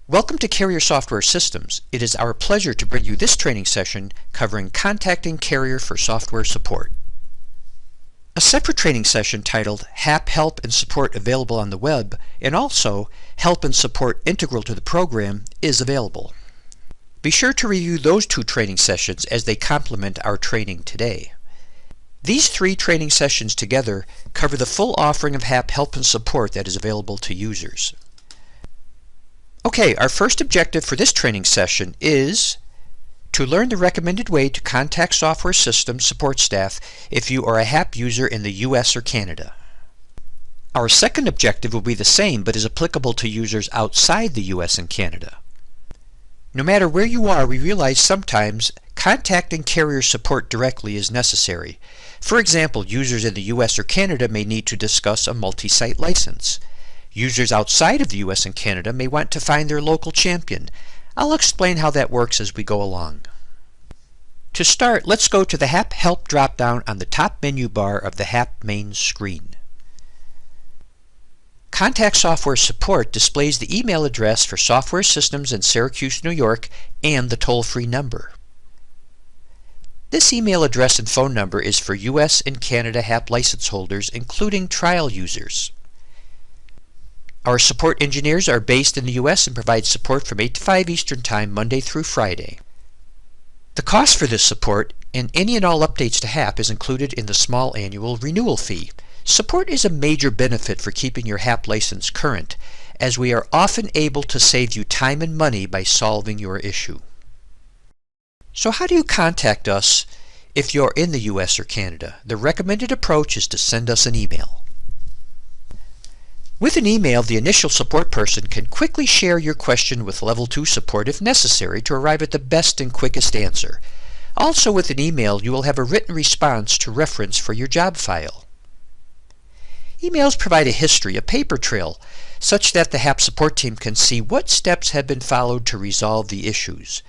Welcome to Carrier Software Systems. It is our pleasure to bring you this training session covering contacting Carrier for software support. A separate training session titled HAP Help and Support available on the web, and also Help and Support Integral to the Program is available. Be sure to review those two training sessions as they complement our training today. These three training sessions together cover the full offering of HAP Help and Support that is available to users. Okay, our first objective for this training session is to learn the recommended way to contact software system support staff if you are a HAP user in the US or Canada. Our second objective will be the same but is applicable to users outside the US and Canada. No matter where you are, we realize sometimes contacting Carrier support directly is necessary. For example, users in the US or Canada may need to discuss a multi-site license. Users outside of the US and Canada may want to find their local champion. I'll explain how that works as we go along. To start, let's go to the HAP Help drop-down on the top menu bar of the HAP main screen. Contact Software Support displays the email address for software systems in Syracuse, New York, and the toll-free number. This email address and phone number is for US and Canada HAP license holders, including trial users. Our support engineers are based in the US and provide support from 8 to 5 Eastern Time, Monday through Friday. The cost for this support and any and all updates to HAP is included in the small annual renewal fee. Support is a major benefit for keeping your HAP license current, as we are often able to save you time and money by solving your issue. So how do you contact us if you're in the US or Canada? The recommended approach is to send us an email. With an email, the initial support person can quickly share your question with Level 2 support if necessary to arrive at the best and quickest answer. Also with an email, you will have a written response to reference for your job file. Emails provide a history, a paper trail, such that the HAP support team can see what steps have been followed to resolve the issues.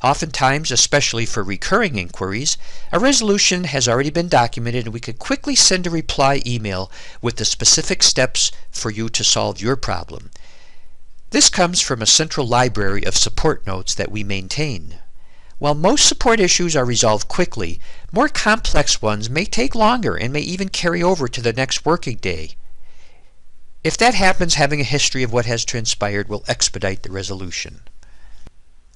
Oftentimes, especially for recurring inquiries, a resolution has already been documented and we could quickly send a reply email with the specific steps for you to solve your problem. This comes from a central library of support notes that we maintain. While most support issues are resolved quickly, more complex ones may take longer and may even carry over to the next working day. If that happens, having a history of what has transpired will expedite the resolution.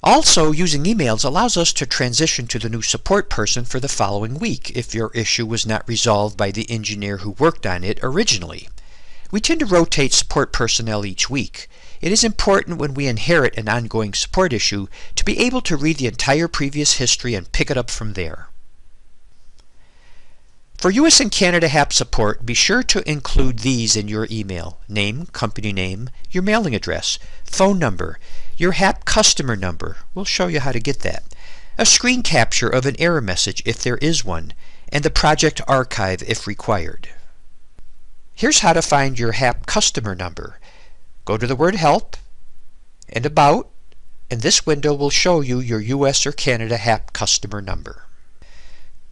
Also, using emails allows us to transition to the new support person for the following week if your issue was not resolved by the engineer who worked on it originally. We tend to rotate support personnel each week. It is important when we inherit an ongoing support issue to be able to read the entire previous history and pick it up from there. For US and Canada HAP support, be sure to include these in your email: name, company name, your mailing address, phone number, your HAP customer number, we'll show you how to get that, a screen capture of an error message if there is one, and the project archive if required. Here's how to find your HAP customer number. Go to the word Help and About, and this window will show you your US or Canada HAP customer number.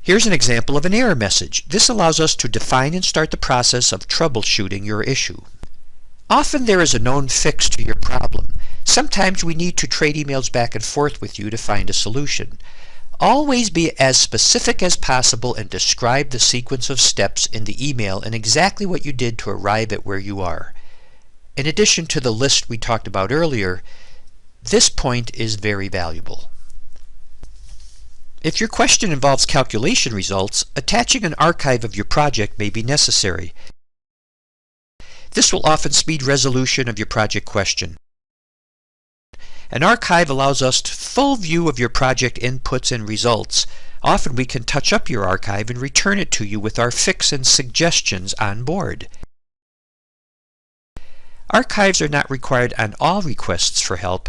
Here's an example of an error message. This allows us to define and start the process of troubleshooting your issue. Often there is a known fix to your problem. Sometimes we need to trade emails back and forth with you to find a solution. Always be as specific as possible and describe the sequence of steps in the email and exactly what you did to arrive at where you are. In addition to the list we talked about earlier, this point is very valuable. If your question involves calculation results, attaching an archive of your project may be necessary. This will often speed resolution of your project question. An archive allows us full view of your project inputs and results. Often we can touch up your archive and return it to you with our fix and suggestions on board. Archives are not required on all requests for help.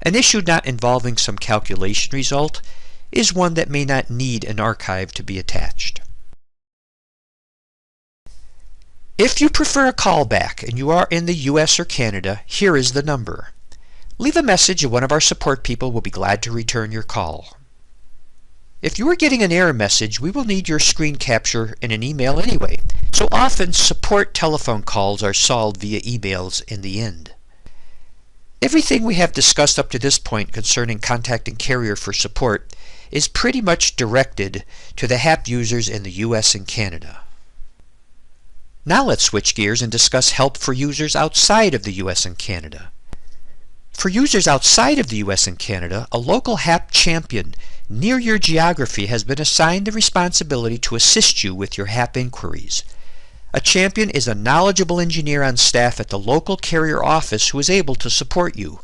An issue not involving some calculation result is one that may not need an archive to be attached. If you prefer a callback and you are in the US or Canada, here is the number. Leave a message and one of our support people will be glad to return your call. If you are getting an error message, we will need your screen capture in an email anyway, so often support telephone calls are solved via emails in the end. Everything we have discussed up to this point concerning contacting carrier for support is pretty much directed to the HAP users in the US and Canada. Now let's switch gears and discuss help for users outside of the US and Canada. For users outside of the US and Canada, a local HAP champion near your geography has been assigned the responsibility to assist you with your HAP inquiries. A champion is a knowledgeable engineer on staff at the local carrier office who is able to support you.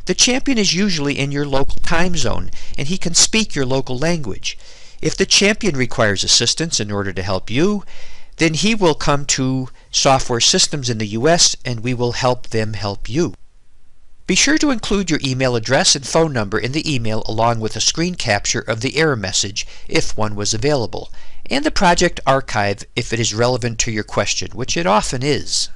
The champion is usually in your local time zone, and he can speak your local language. If the champion requires assistance in order to help you, then he will come to Software Systems in the US and we will help them help you. Be sure to include your email address and phone number in the email along with a screen capture of the error message if one was available, and the project archive if it is relevant to your question, which it often is.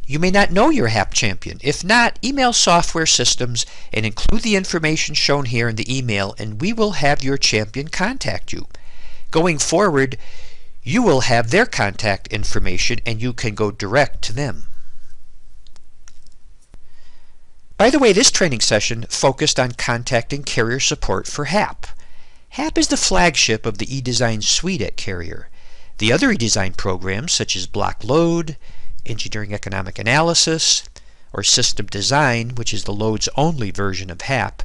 You may not know your HAP champion. If not, email Software Systems and include the information shown here in the email and we will have your champion contact you. Going forward, you will have their contact information and you can go direct to them. By the way, this training session focused on contacting carrier support for HAP. HAP is the flagship of the eDesign suite at Carrier. The other eDesign programs, such as Block Load, Engineering Economic Analysis, or System Design, which is the loads-only version of HAP,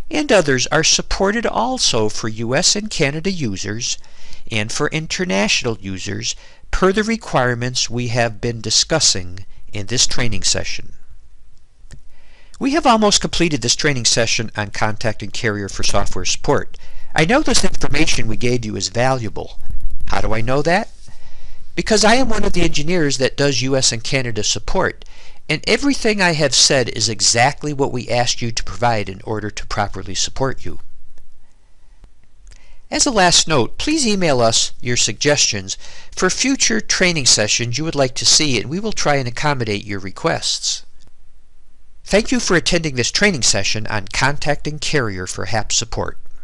and others are supported also for US and Canada users and for international users per the requirements we have been discussing in this training session. We have almost completed this training session on contacting carrier for software support. I know this information we gave you is valuable. How do I know that? Because I am one of the engineers that does US and Canada support, and everything I have said is exactly what we asked you to provide in order to properly support you. As a last note, please email us your suggestions for future training sessions you would like to see, and we will try and accommodate your requests. Thank you for attending this training session on contacting carrier for HAP support.